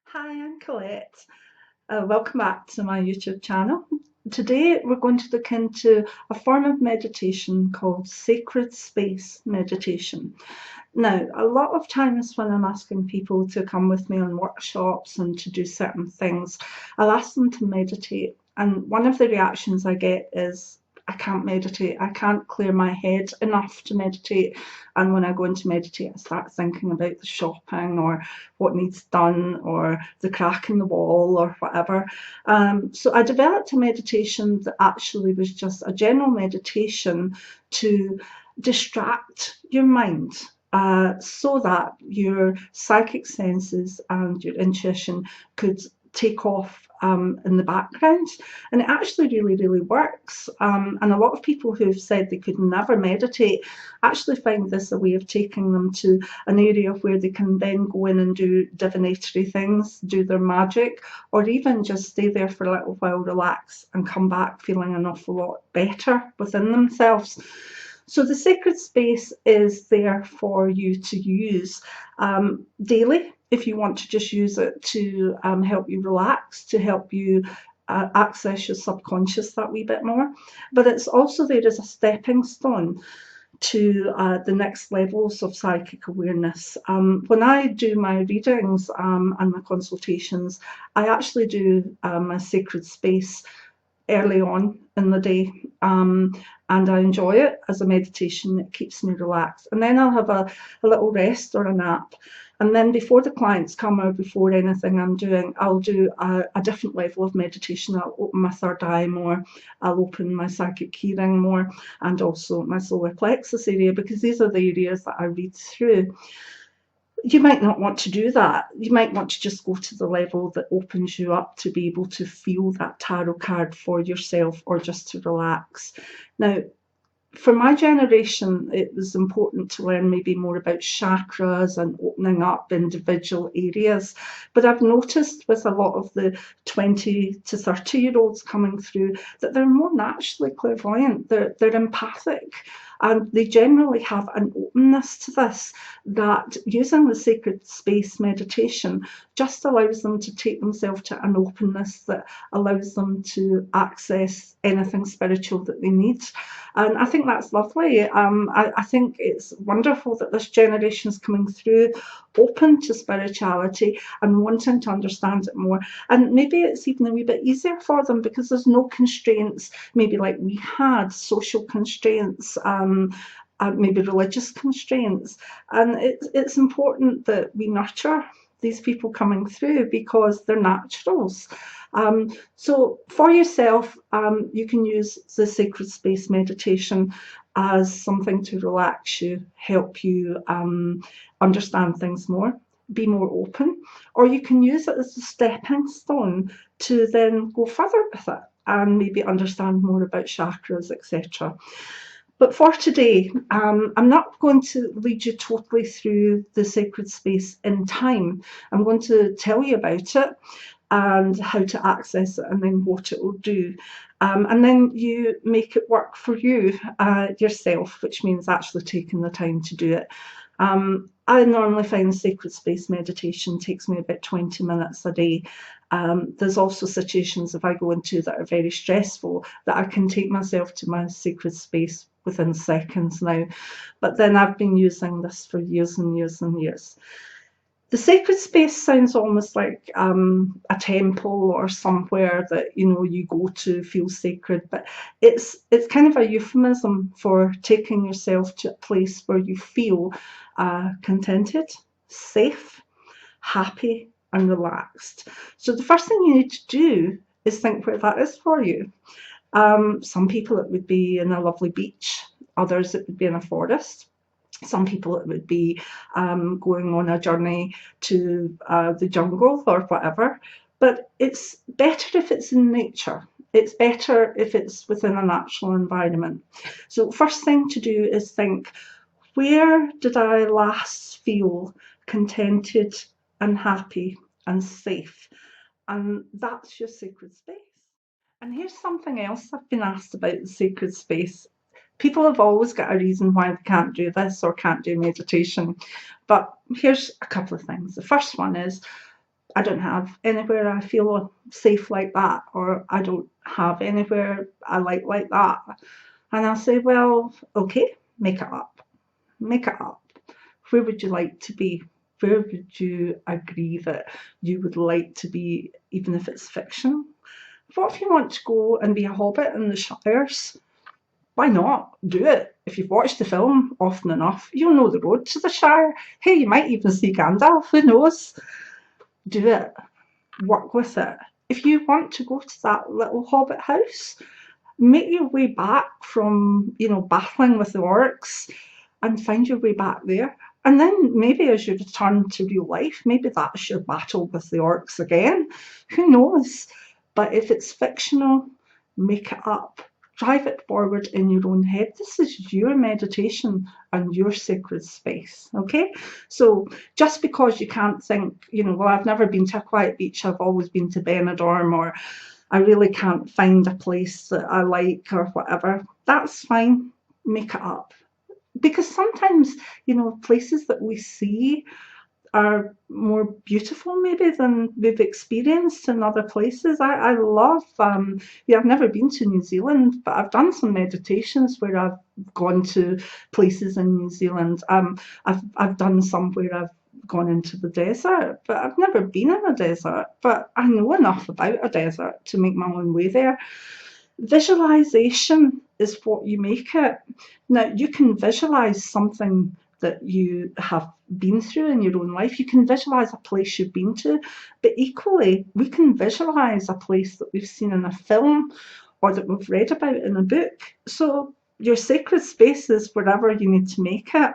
Hi, I'm Colette. Welcome back to my YouTube channel. Today we're going to look into a form of meditation called sacred space meditation. Now, a lot of times when I'm asking people to come with me on workshops and to do certain things, I'll ask them to meditate. And one of the reactions I get is, I can't meditate. I can't clear my head enough to meditate. And when I go into meditate, I start thinking about the shopping or what needs done or the crack in the wall or whatever. So I developed a meditation that actually was just a general meditation to distract your mind. So that your psychic senses and your intuition could take off in the background. And it actually really works. And a lot of people who've said they could never meditate actually find this a way of taking them to an area where they can then go in and do divinatory things, do their magic, or even just stay there for a little while, relax, and come back feeling an awful lot better within themselves. So the sacred space is there for you to use daily if you want to just use it to help you relax, to help you access your subconscious that wee bit more. But it's also there as a stepping stone to the next levels of psychic awareness. When I do my readings and my consultations, I actually do a sacred space early on in the day. And I enjoy it as a meditation. It keeps me relaxed. And then I'll have a little rest or a nap. And then before the clients come or before anything I'm doing, I'll do a different level of meditation. I'll open my third eye more. I'll open my psychic hearing more and also my solar plexus area, because these are the areas that I read through. You might not want to do that. You might want to just go to the level that opens you up to be able to feel that tarot card for yourself or just to relax. Now, for my generation, it was important to learn maybe more about chakras and opening up individual areas. But I've noticed with a lot of the 20 to 30-year-olds coming through that they're more naturally clairvoyant, they're empathic, and they generally have an openness to this, that using the sacred space meditation just allows them to take themselves to an openness that allows them to access anything spiritual that they need. And I think that's lovely. I think it's wonderful that this generation is coming through open to spirituality and wanting to understand it more. And maybe it's even a wee bit easier for them because there's no constraints, maybe like we had, social constraints, maybe religious constraints. And it's important that we nurture these people coming through because they're naturals. So for yourself, you can use the sacred space meditation as something to relax you, help you understand things more, be more open, or you can use it as a stepping stone to then go further with it and maybe understand more about chakras, etc. But for today, I'm not going to lead you totally through the sacred space in time. I'm going to tell you about it and how to access it and then what it will do. And then you make it work for you yourself, which means actually taking the time to do it. I normally find sacred space meditation takes me about 20 minutes a day. There's also situations if I go into that are very stressful that I can take myself to my sacred space within seconds now. But then I've been using this for years and years and years. The sacred space sounds almost like a temple or somewhere that you go to feel sacred, but it's kind of a euphemism for taking yourself to a place where you feel contented, safe, happy, and relaxed. So the first thing you need to do is think where that is for you. Some people it would be in a lovely beach, others it would be in a forest. Some people it would be going on a journey to the jungle or whatever. But it's better if it's in nature. It's better if it's within a natural environment. So first thing to do is think, where did I last feel contented and happy and safe? And that's your sacred space. And here's something else I've been asked about the sacred space. People have always got a reason why they can't do this or can't do meditation. But here's a couple of things. The first one is, I don't have anywhere I feel safe like that, or I don't have anywhere I like that. And I'll say, well, okay, make it up. Make it up. Where would you like to be? Where would you agree that you would like to be, even if it's fiction? What if you want to go and be a hobbit in the Shires? Why not? Do it. If you've watched the film often enough, you'll know the road to the Shire. Hey, you might even see Gandalf, who knows? Do it. Work with it. If you want to go to that little hobbit house, make your way back from, battling with the orcs and find your way back there. And then maybe as you return to real life, maybe that's your battle with the orcs again. Who knows? But if it's fictional, make it up. Drive it forward in your own head. This is your meditation and your sacred space, okay? So just because you can't think, well, I've never been to a quiet beach, I've always been to Benidorm, or I really can't find a place that I like or whatever, that's fine. Make it up. Because sometimes, places that we see are more beautiful maybe than we've experienced in other places. I love, I've never been to New Zealand, but I've done some meditations where I've gone to places in New Zealand. I've done some where I've gone into the desert, but I've never been in a desert, but I know enough about a desert to make my own way there. Visualization is what you make it. Now, you can visualize something that you have been through in your own life. You can visualize a place you've been to, but equally, we can visualize a place that we've seen in a film or that we've read about in a book. So your sacred space is wherever you need to make it.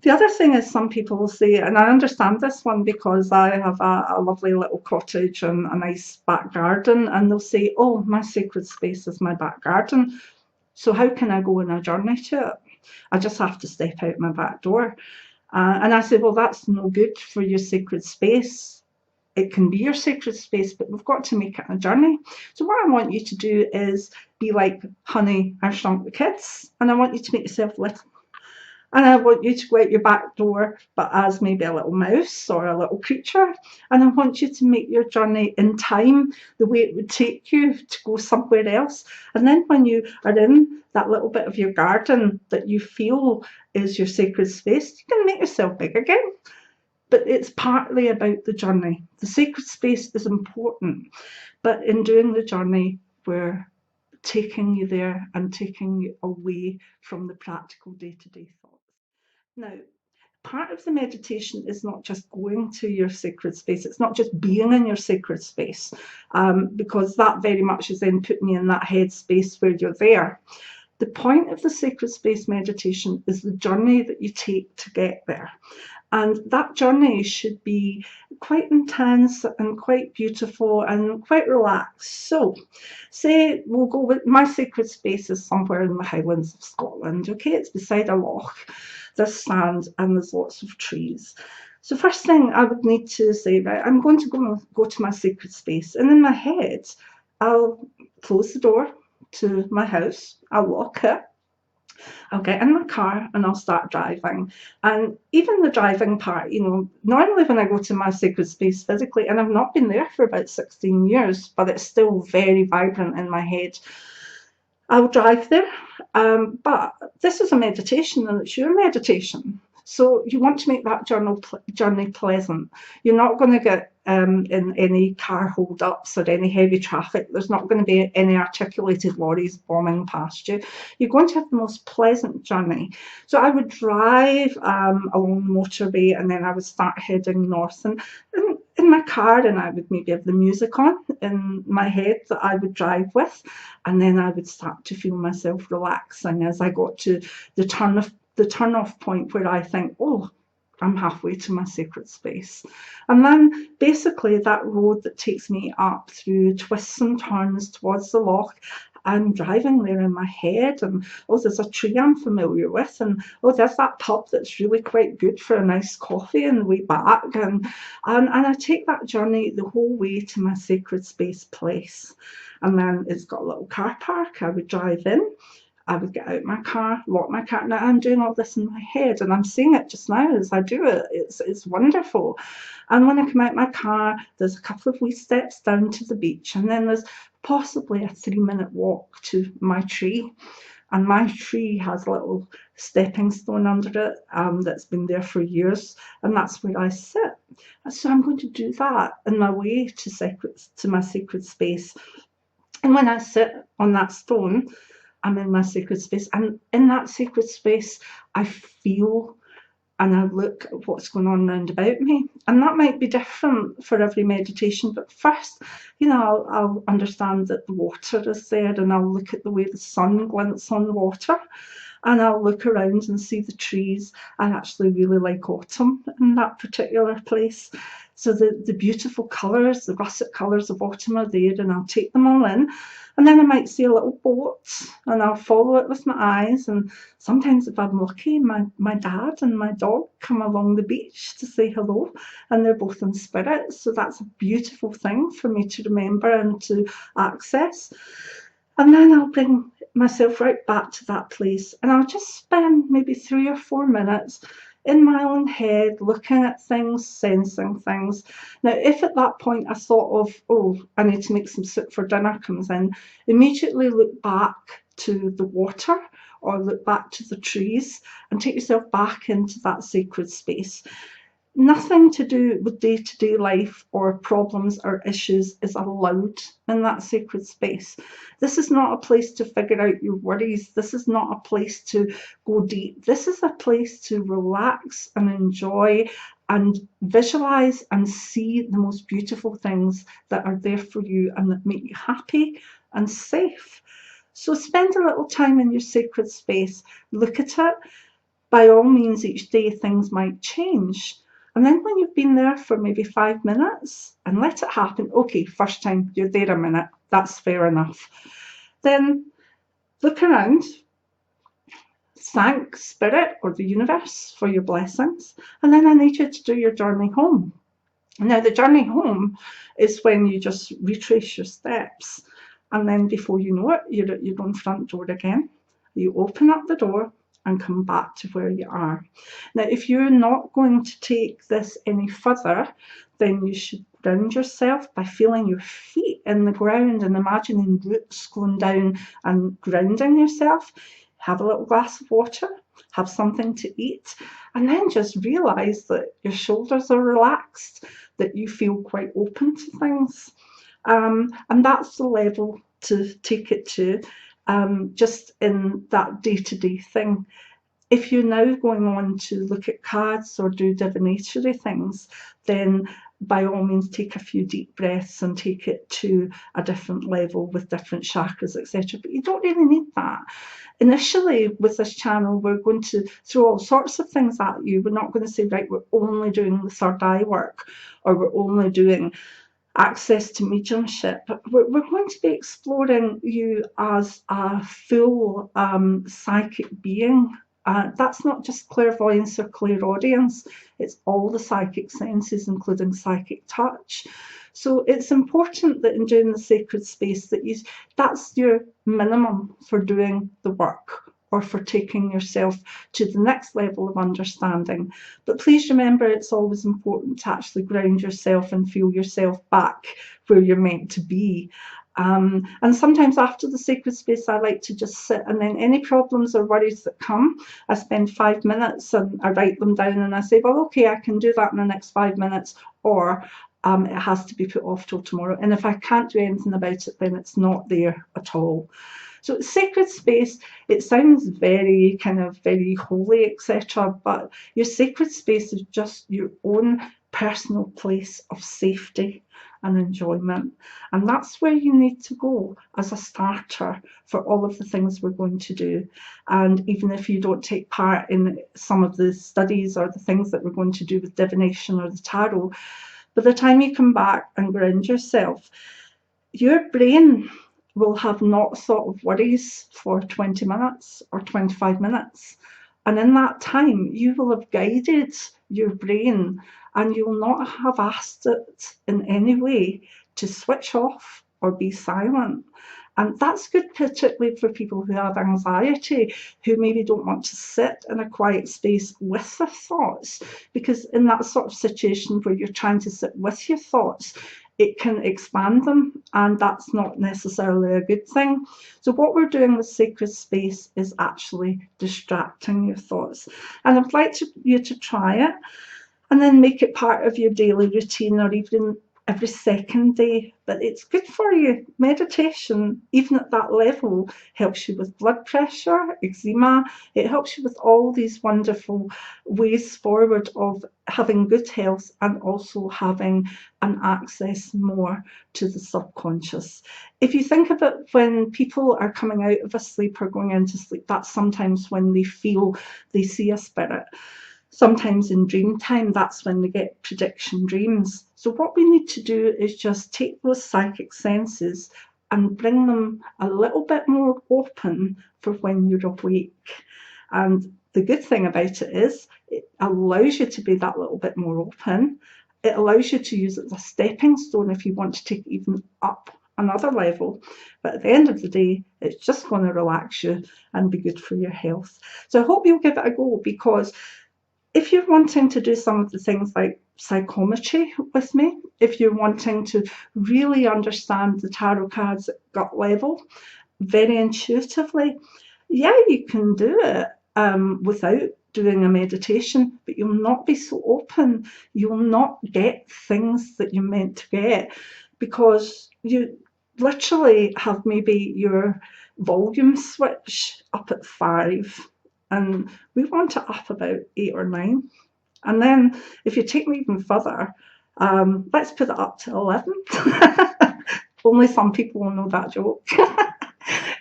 The other thing is, some people will say, and I understand this one because I have a lovely little cottage and a nice back garden, and they'll say, oh, my sacred space is my back garden. So how can I go on a journey to it? I just have to step out my back door. And I say, well, that's no good for your sacred space. It can be your sacred space, but we've got to make it a journey. So what I want you to do is be like Honey, I Shrunk the Kids, and I want you to make yourself little. And I want you to go out your back door, but as maybe a little mouse or a little creature. And I want you to make your journey in time, the way it would take you to go somewhere else. And then when you are in that little bit of your garden that you feel is your sacred space, you can make yourself big again. But it's partly about the journey. The sacred space is important, but in doing the journey, we're taking you there and taking you away from the practical day-to-day thoughts. Now, part of the meditation is not just going to your sacred space. It's not just being in your sacred space, because that very much is then putting you in that headspace where you're there. The point of the sacred space meditation is the journey that you take to get there. And that journey should be quite intense and quite beautiful and quite relaxed. So, say we'll go with my sacred space is somewhere in the Highlands of Scotland. Okay, it's beside a loch. There's sand and there's lots of trees. So first thing I would need to say, right, I'm going to go to my sacred space. And in my head, I'll close the door to my house. I'll lock it. I'll get in my car and I'll start driving. And even the driving part, normally when I go to my sacred space physically, and I've not been there for about 16 years, but it's still very vibrant in my head, I'll drive there. But this is a meditation and it's your meditation. So you want to make that journey pleasant. You're not going to get in any car hold-ups or any heavy traffic. There's not going to be any articulated lorries bombing past you. You're going to have the most pleasant journey. So I would drive along the motorway and then I would start heading north. And in my car, and I would maybe have the music on in my head that I would drive with, and then I would start to feel myself relaxing as I got to the turn-off point where I think, oh, I'm halfway to my sacred space. And then basically that road that takes me up through twists and turns towards the loch, I'm driving there in my head, and oh, there's a tree I'm familiar with, and oh, there's that pub that's really quite good for a nice coffee on the way back, and I take that journey the whole way to my sacred space place. And then it's got a little car park. I would drive in, I would get out my car, lock my car. Now I'm doing all this in my head, and I'm seeing it just now as I do it. It's wonderful. And when I come out my car, there's a couple of wee steps down to the beach, and then there's possibly a 3-minute walk to my tree. And my tree has a little stepping stone under it that's been there for years, and that's where I sit. And so I'm going to do that in my way to my sacred space. And when I sit on that stone, I'm in my sacred space. And in that sacred space, I feel and I look at what's going on round about me. And that might be different for every meditation, but first, I'll understand that the water is there, and I'll look at the way the sun glints on the water, and I'll look around and see the trees. I actually really like autumn in that particular place. So the beautiful colours, the russet colours of autumn are there, and I'll take them all in. And then I might see a little boat, and I'll follow it with my eyes. And sometimes if I'm lucky, my dad and my dog come along the beach to say hello, and they're both in spirit. So that's a beautiful thing for me to remember and to access. And then I'll bring myself right back to that place, and I'll just spend maybe 3 or 4 minutes in my own head, looking at things, sensing things. Now, if at that point I thought of, oh, I need to make some soup for dinner comes in, immediately look back to the water or look back to the trees and take yourself back into that sacred space. Nothing to do with day-to-day life or problems or issues is allowed in that sacred space. This is not a place to figure out your worries. This is not a place to go deep. This is a place to relax and enjoy and visualize and see the most beautiful things that are there for you and that make you happy and safe. So spend a little time in your sacred space. Look at it. By all means, each day things might change. And then when you've been there for maybe 5 minutes, and let it happen, okay, first time you're there a minute, that's fair enough. Then look around, thank Spirit or the universe for your blessings, and then I need you to do your journey home. Now, the journey home is when you just retrace your steps, and then before you know it, you're at your own front door again. You open up the door and come back to where you are. Now, if you're not going to take this any further, then you should ground yourself by feeling your feet in the ground and imagining roots going down and grounding yourself. Have a little glass of water, have something to eat, and then just realise that your shoulders are relaxed, that you feel quite open to things. And that's the level to take it to. Just in that day-to-day thing. If you're now going on to look at cards or do divinatory things, then by all means take a few deep breaths and take it to a different level with different chakras, etc. But you don't really need that. Initially, with this channel, we're going to throw all sorts of things at you. We're not going to say, right, we're only doing the third eye work, or we're only doing access to mediumship. We're going to be exploring you as a full psychic being. That's not just clairvoyance or clairaudience, it's all the psychic senses, including psychic touch. So it's important that in doing the sacred space that's your minimum for doing the work or for taking yourself to the next level of understanding. But please remember, it's always important to actually ground yourself and feel yourself back where you're meant to be. And sometimes after the sacred space, I like to just sit, and then any problems or worries that come, I spend 5 minutes and I write them down and I say, well, okay, I can do that in the next 5 minutes, or it has to be put off till tomorrow. And if I can't do anything about it, then it's not there at all. So sacred space, it sounds very holy, etc. But your sacred space is just your own personal place of safety and enjoyment. And that's where you need to go as a starter for all of the things we're going to do. And even if you don't take part in some of the studies or the things that we're going to do with divination or the tarot, by the time you come back and ground yourself, your brain will have not thought of worries for 20 minutes or 25 minutes. And in that time, you will have guided your brain and you'll not have asked it in any way to switch off or be silent. And that's good, particularly for people who have anxiety, who maybe don't want to sit in a quiet space with their thoughts, because in that sort of situation where you're trying to sit with your thoughts, it can expand them, and that's not necessarily a good thing. So what we're doing with sacred space is actually distracting your thoughts. And I'd like you to try it, and then make it part of your daily routine, or even every second day. But it's good for you. Meditation, even at that level, helps you with blood pressure, eczema. It helps you with all these wonderful ways forward of having good health, and also having an access more to the subconscious. If you think of it, when people are coming out of a sleep or going into sleep, that's sometimes when they feel they see a spirit. Sometimes in dream time, that's when they get prediction dreams. So what we need to do is just take those psychic senses and bring them a little bit more open for when you're awake. And the good thing about it is it allows you to be that little bit more open. It allows you to use it as a stepping stone if you want to take it even up another level. But at the end of the day, it's just going to relax you and be good for your health. So I hope you'll give it a go, because if you're wanting to do some of the things like psychometry with me, if you're wanting to really understand the tarot cards at gut level, very intuitively, yeah, you can do it without doing a meditation, but you'll not be so open. You'll not get things that you're meant to get, because you literally have maybe your volume switch up at 5, and we want it up about 8 or 9. And then if you take me even further, let's put it up to 11. Only some people will know that joke.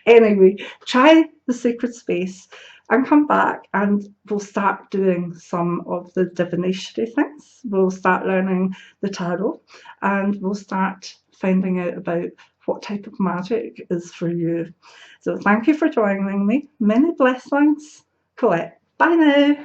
Anyway, try the sacred space and come back, and we'll start doing some of the divinatory things. We'll start learning the tarot, and we'll start finding out about what type of magic is for you. So thank you for joining me. Many blessings. Colette. Bye now.